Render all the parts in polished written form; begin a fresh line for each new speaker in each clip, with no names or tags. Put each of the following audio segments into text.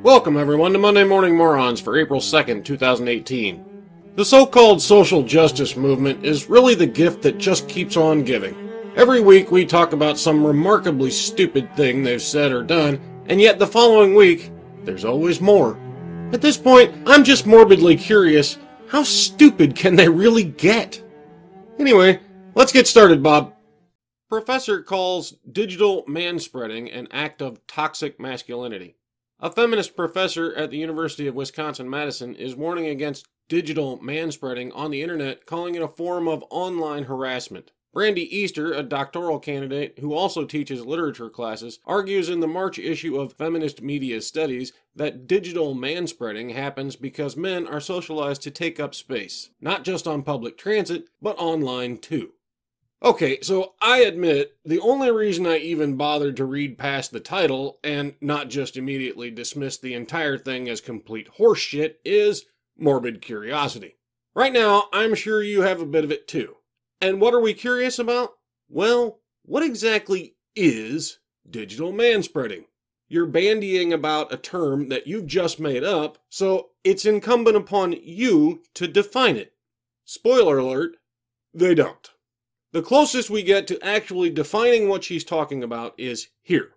Welcome everyone to Monday Morning Morons for April 2nd, 2018. The so-called social justice movement is really the gift that just keeps on giving. Every week we talk about some remarkably stupid thing they've said or done, and yet the following week, there's always more. At this point, I'm just morbidly curious, how stupid can they really get? Anyway, let's get started, Bob. Professor calls digital manspreading an act of toxic masculinity. A feminist professor at the University of Wisconsin-Madison is warning against digital manspreading on the internet, calling it a form of online harassment. Brandy Easter, a doctoral candidate who also teaches literature classes, argues in the March issue of Feminist Media Studies that digital manspreading happens because men are socialized to take up space, not just on public transit, but online too. Okay, so I admit, the only reason I even bothered to read past the title, and not just immediately dismiss the entire thing as complete horseshit, is morbid curiosity. Right now, I'm sure you have a bit of it too. And what are we curious about? Well, what exactly is digital manspreading? You're bandying about a term that you've just made up, so it's incumbent upon you to define it. Spoiler alert, they don't. The closest we get to actually defining what she's talking about is here.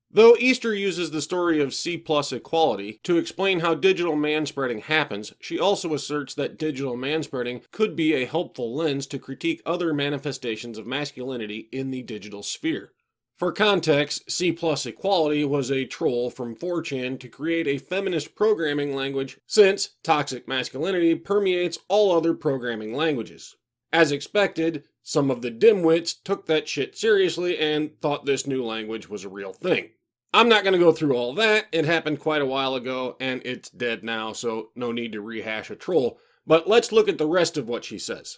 Though Easter uses the story of C+ equality to explain how digital manspreading happens, she also asserts that digital manspreading could be a helpful lens to critique other manifestations of masculinity in the digital sphere. For context, C+ equality was a troll from 4chan to create a feminist programming language, since toxic masculinity permeates all other programming languages. As expected, some of the dimwits took that shit seriously and thought this new language was a real thing. I'm not going to go through all that. It happened quite a while ago and it's dead now, so no need to rehash a troll. But let's look at the rest of what she says.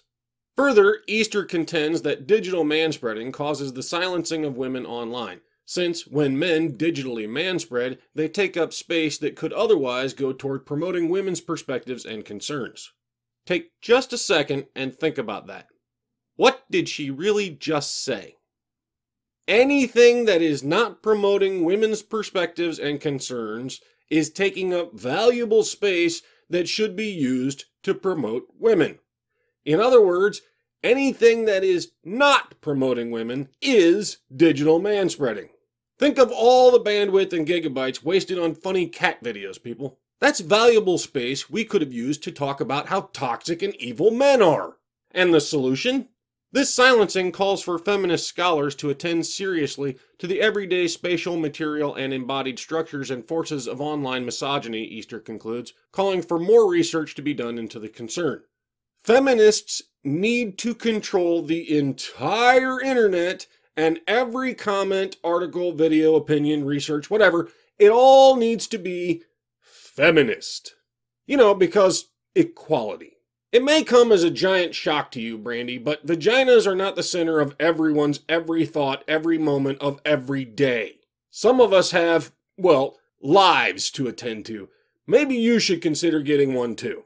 Further, Easter contends that digital manspreading causes the silencing of women online, since when men digitally manspread, they take up space that could otherwise go toward promoting women's perspectives and concerns. Take just a second and think about that. What did she really just say? Anything that is not promoting women's perspectives and concerns is taking up valuable space that should be used to promote women. In other words, anything that is not promoting women is digital manspreading. Think of all the bandwidth and gigabytes wasted on funny cat videos, people. That's valuable space we could have used to talk about how toxic and evil men are. And the solution? This silencing calls for feminist scholars to attend seriously to the everyday spatial, material, and embodied structures and forces of online misogyny, Easter concludes, calling for more research to be done into the concern. Feminists need to control the entire internet, and every comment, article, video, opinion, research, whatever, it all needs to be feminist. You know, because equality. It may come as a giant shock to you, Brandy, but vaginas are not the center of everyone's every thought, every moment of every day. Some of us have, well, lives to attend to. Maybe you should consider getting one too.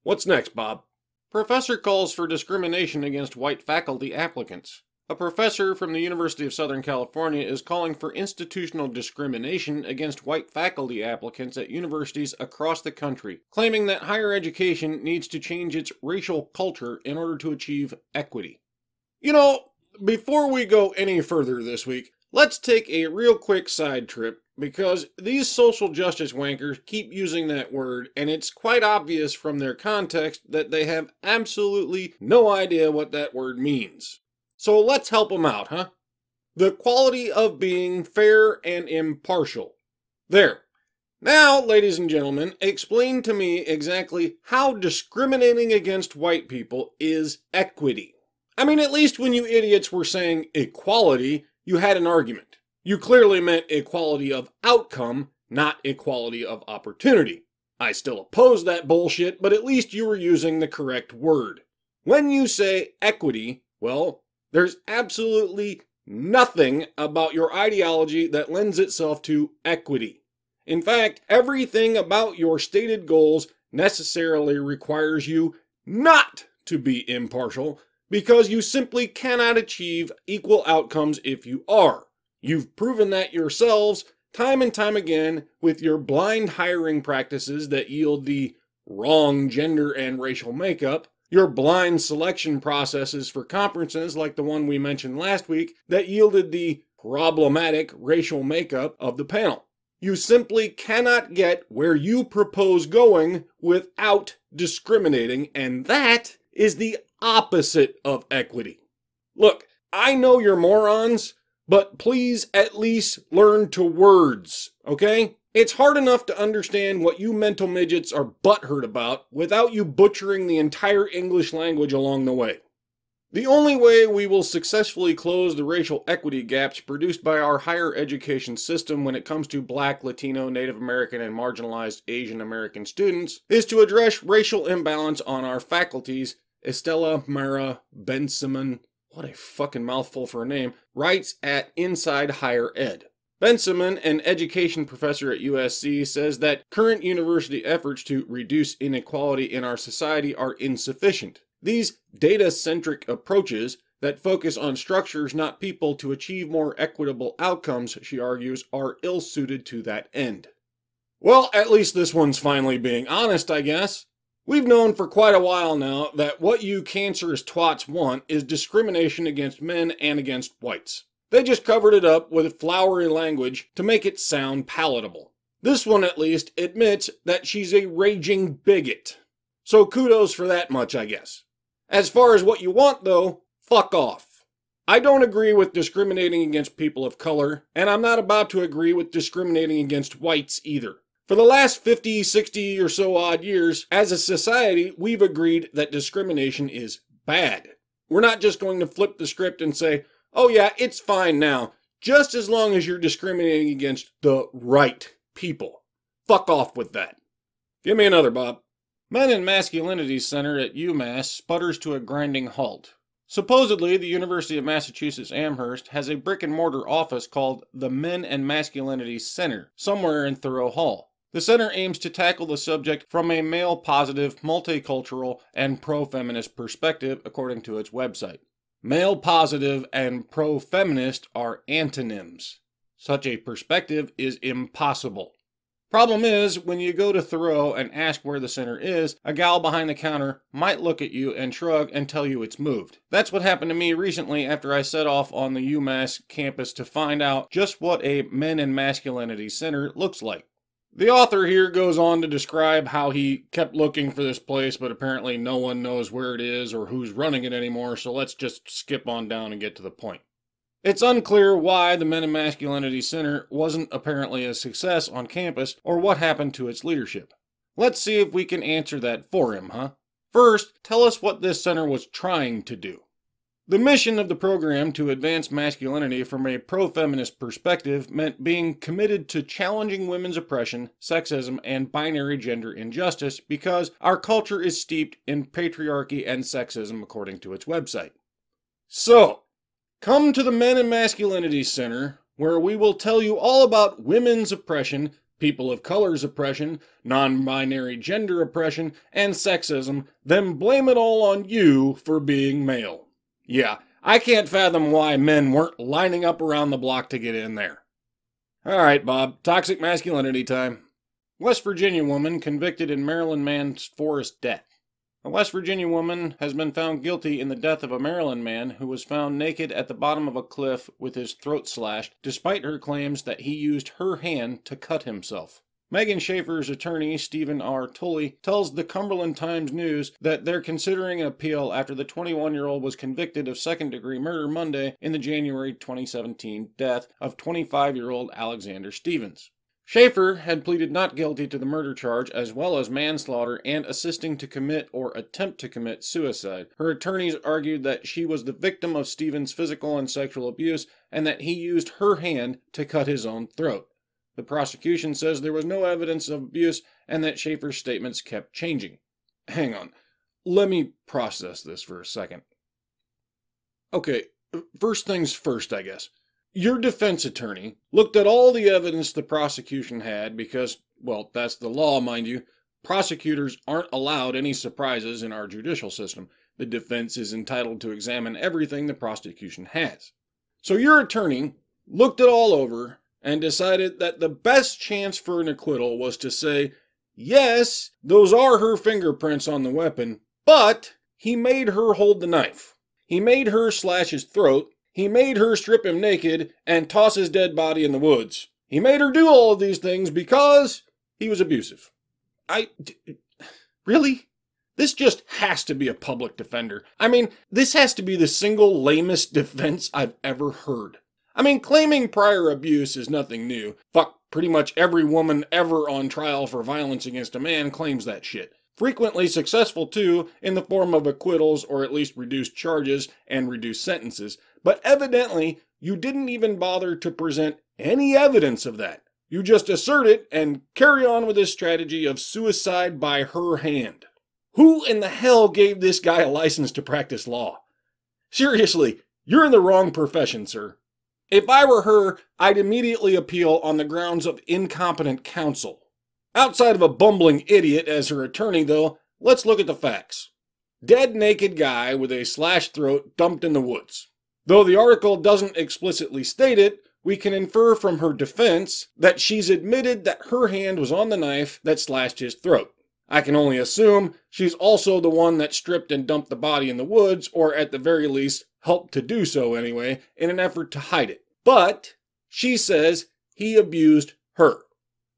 What's next, Bob? Professor calls for discrimination against white faculty applicants. A professor from the University of Southern California is calling for institutional discrimination against white faculty applicants at universities across the country, claiming that higher education needs to change its racial culture in order to achieve equity. You know, before we go any further this week, let's take a real quick side trip, because these social justice wankers keep using that word, and it's quite obvious from their context that they have absolutely no idea what that word means. So let's help them out, huh? The quality of being fair and impartial. There. Now, ladies and gentlemen, explain to me exactly how discriminating against white people is equity. I mean, at least when you idiots were saying equality, you had an argument. You clearly meant equality of outcome, not equality of opportunity. I still oppose that bullshit, but at least you were using the correct word. When you say equity, well, there's absolutely nothing about your ideology that lends itself to equity. In fact, everything about your stated goals necessarily requires you not to be impartial, because you simply cannot achieve equal outcomes if you are. You've proven that yourselves time and time again with your blind hiring practices that yield the wrong gender and racial makeup, your blind selection processes for conferences like the one we mentioned last week that yielded the problematic racial makeup of the panel. You simply cannot get where you propose going without discriminating, and that is the opposite of equity. Look, I know you're morons, but please at least learn to words, okay? It's hard enough to understand what you mental midgets are butthurt about without you butchering the entire English language along the way. The only way we will successfully close the racial equity gaps produced by our higher education system when it comes to Black, Latino, Native American, and marginalized Asian American students is to address racial imbalance on our faculties. Estella Mara Bensimon, what a fucking mouthful for a name, writes at Inside Higher Ed. Bensimon, an education professor at USC, says that current university efforts to reduce inequality in our society are insufficient. These data-centric approaches that focus on structures, not people, to achieve more equitable outcomes, she argues, are ill-suited to that end. Well, at least this one's finally being honest, I guess. We've known for quite a while now that what you cancerous twats want is discrimination against men and against whites. They just covered it up with flowery language to make it sound palatable. This one, at least, admits that she's a raging bigot. So kudos for that much, I guess. As far as what you want, though, fuck off. I don't agree with discriminating against people of color, and I'm not about to agree with discriminating against whites either. For the last 50, 60 or so odd years, as a society, we've agreed that discrimination is bad. We're not just going to flip the script and say, oh yeah, it's fine now, just as long as you're discriminating against the right people. Fuck off with that. Give me another, Bob. Men and Masculinity Center at UMass sputters to a grinding halt. Supposedly, the University of Massachusetts Amherst has a brick-and-mortar office called the Men and Masculinity Center, somewhere in Thoreau Hall. The center aims to tackle the subject from a male-positive, multicultural, and pro-feminist perspective, according to its website. Male-positive and pro-feminist are antonyms. Such a perspective is impossible. Problem is, when you go to Thoreau and ask where the center is, a gal behind the counter might look at you and shrug and tell you it's moved. That's what happened to me recently after I set off on the UMass campus to find out just what a Men and Masculinity Center looks like. The author here goes on to describe how he kept looking for this place, but apparently no one knows where it is or who's running it anymore, so let's just skip on down and get to the point. It's unclear why the Men and Masculinity Center wasn't apparently a success on campus or what happened to its leadership. Let's see if we can answer that for him, huh? First, tell us what this center was trying to do. The mission of the program to advance masculinity from a pro-feminist perspective meant being committed to challenging women's oppression, sexism, and binary gender injustice because our culture is steeped in patriarchy and sexism, according to its website. So, come to the Men and Masculinity Center, where we will tell you all about women's oppression, people of color's oppression, non-binary gender oppression, and sexism, then blame it all on you for being male. Yeah, I can't fathom why men weren't lining up around the block to get in there. Alright, Bob, toxic masculinity time. West Virginia woman convicted in Maryland man's forced death. A West Virginia woman has been found guilty in the death of a Maryland man who was found naked at the bottom of a cliff with his throat slashed, despite her claims that he used her hand to cut himself. Megan Schaefer's attorney, Stephen R. Tully, tells the Cumberland Times-News that they're considering an appeal after the 21-year-old was convicted of second-degree murder Monday in the January 2017 death of 25-year-old Alexander Stevens. Schaefer had pleaded not guilty to the murder charge as well as manslaughter and assisting to commit or attempt to commit suicide. Her attorneys argued that she was the victim of Stevens' physical and sexual abuse and that he used her hand to cut his own throat. The prosecution says there was no evidence of abuse and that Schaefer's statements kept changing. Hang on. Let me process this for a second. Okay, first things first, I guess. Your defense attorney looked at all the evidence the prosecution had because, well, that's the law, mind you. Prosecutors aren't allowed any surprises in our judicial system. The defense is entitled to examine everything the prosecution has. So your attorney looked it all over and decided that the best chance for an acquittal was to say, yes, those are her fingerprints on the weapon, but he made her hold the knife. He made her slash his throat. He made her strip him naked and toss his dead body in the woods. He made her do all of these things because he was abusive. Really? This just has to be a public defender. I mean, this has to be the single lamest defense I've ever heard. I mean, claiming prior abuse is nothing new. Fuck, pretty much every woman ever on trial for violence against a man claims that shit. Frequently successful too, in the form of acquittals or at least reduced charges and reduced sentences. But evidently, you didn't even bother to present any evidence of that. You just assert it and carry on with this strategy of suicide by her hand. Who in the hell gave this guy a license to practice law? Seriously, you're in the wrong profession, sir. If I were her, I'd immediately appeal on the grounds of incompetent counsel. Outside of a bumbling idiot as her attorney, though, let's look at the facts. Dead naked guy with a slashed throat dumped in the woods. Though the article doesn't explicitly state it, we can infer from her defense that she's admitted that her hand was on the knife that slashed his throat. I can only assume she's also the one that stripped and dumped the body in the woods, or at the very least, helped to do so anyway, in an effort to hide it. But she says he abused her.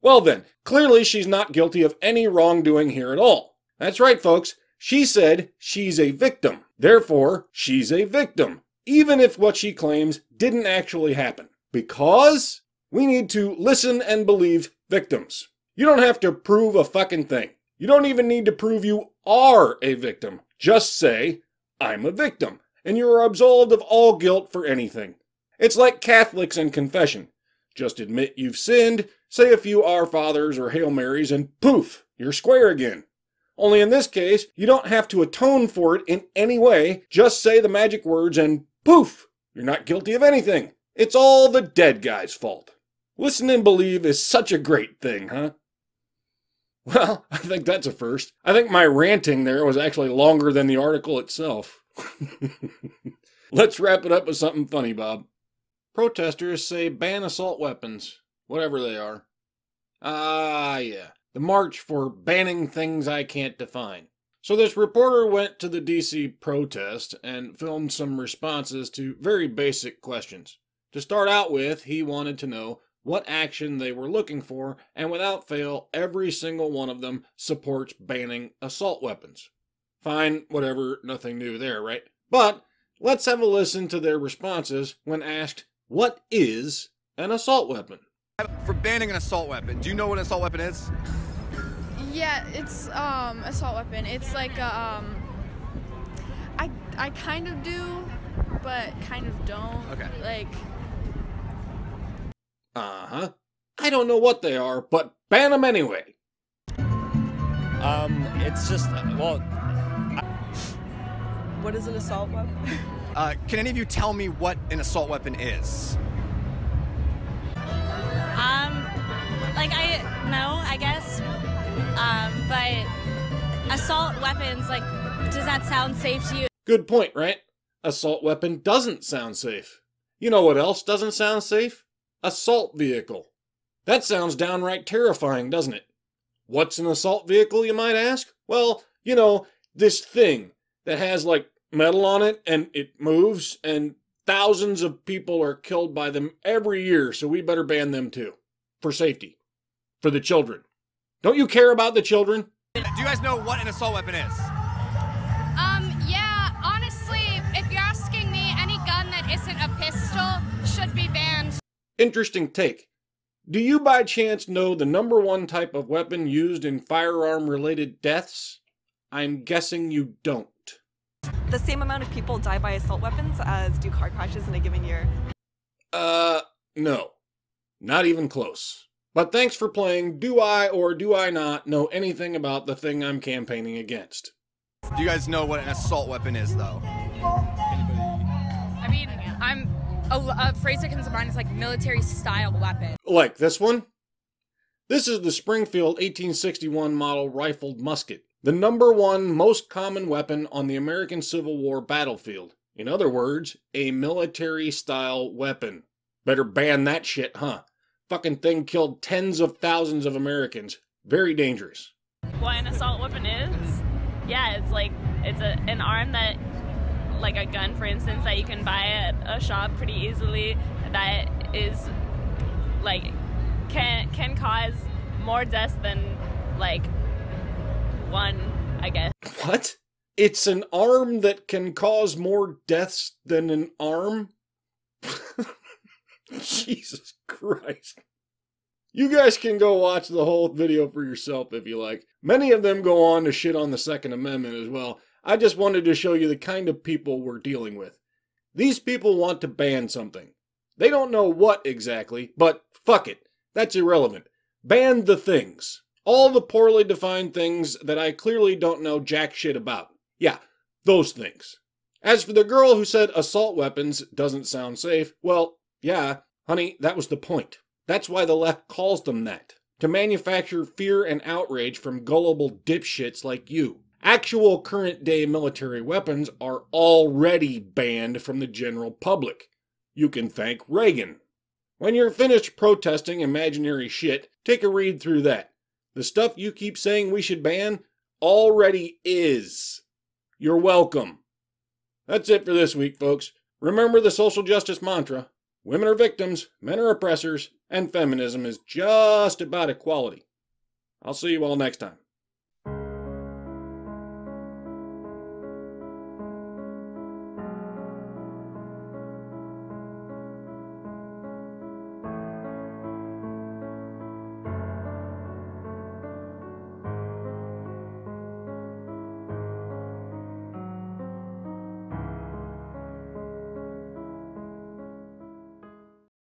Well then, clearly she's not guilty of any wrongdoing here at all. That's right, folks. She said she's a victim. Therefore, she's a victim, even if what she claims didn't actually happen. Because we need to listen and believe victims. You don't have to prove a fucking thing. You don't even need to prove you are a victim. Just say, I'm a victim, and you are absolved of all guilt for anything. It's like Catholics and confession. Just admit you've sinned, say a few Our Fathers or Hail Marys, and poof, you're square again. Only in this case, you don't have to atone for it in any way. Just say the magic words and poof, you're not guilty of anything. It's all the dead guy's fault. Listen and believe is such a great thing, huh? Well, I think that's a first. I think my ranting there was actually longer than the article itself. Let's wrap it up with something funny, Bob. Protesters say ban assault weapons, whatever they are. Yeah. The march for banning things I can't define. So this reporter went to the DC protest and filmed some responses to very basic questions. To start out with, he wanted to know what action they were looking for, and without fail, every single one of them supports banning assault weapons. Fine, whatever, nothing new there, right? But let's have a listen to their responses when asked, what is an assault weapon?
For banning an assault weapon, do you know what an assault weapon is?
Yeah, it's assault weapon. It's like I kind of do, but kind of don't.
Okay.
Like.
Uh-huh. I don't know what they are, but ban them anyway.
It's just, well...
What is an assault weapon?
Can any of you tell me what an assault weapon is?
I guess. But assault weapons, like, does that sound safe to you?
Good point, right? Assault weapon doesn't sound safe. You know what else doesn't sound safe? Assault vehicle. That sounds downright terrifying, doesn't it? What's an assault vehicle, you might ask? Well, you know, this thing that has, like, metal on it and it moves and thousands of people are killed by them every year, so we better ban them too. For safety. For the children. Don't you care about the children?
Do you guys know what an assault weapon is?
Yeah, honestly, if you're asking me, any gun that isn't a pistol should be banned.
Interesting take. Do you by chance know the #1 type of weapon used in firearm-related deaths? I'm guessing you don't.
The same amount of people die by assault weapons as do car crashes in a given year.
No. Not even close. But thanks for playing Do I or Do I Not Know Anything About the Thing I'm Campaigning Against?
Do you guys know what an assault weapon is, though?
I mean, a phrase that comes to mind is like military-style weapon.
Like this one? This is the Springfield 1861 model rifled musket. The #1 most common weapon on the American Civil War battlefield. In other words, a military-style weapon. Better ban that shit, huh? fucking thing killed tens of thousands of Americans. Very dangerous.
What an assault weapon is? Yeah, it's an arm that, like a gun, for instance, that you can buy at a shop pretty easily. That is like can cause more deaths than like one, I guess.
What? It's an arm that can cause more deaths than an arm? Jesus Christ. You guys can go watch the whole video for yourself if you like. Many of them go on to shit on the Second Amendment as well. I just wanted to show you the kind of people we're dealing with. These people want to ban something. They don't know what exactly, but fuck it. That's irrelevant. Ban the things. All the poorly defined things that I clearly don't know jack shit about. Yeah, those things. As for the girl who said assault weapons doesn't sound safe, well, yeah, honey, that was the point. That's why the left calls them that. To manufacture fear and outrage from gullible dipshits like you. Actual current-day military weapons are already banned from the general public. You can thank Reagan. When you're finished protesting imaginary shit, take a read through that. The stuff you keep saying we should ban already is. You're welcome. That's it for this week, folks. Remember the social justice mantra. Women are victims, men are oppressors, and feminism is just about equality. I'll see you all next time.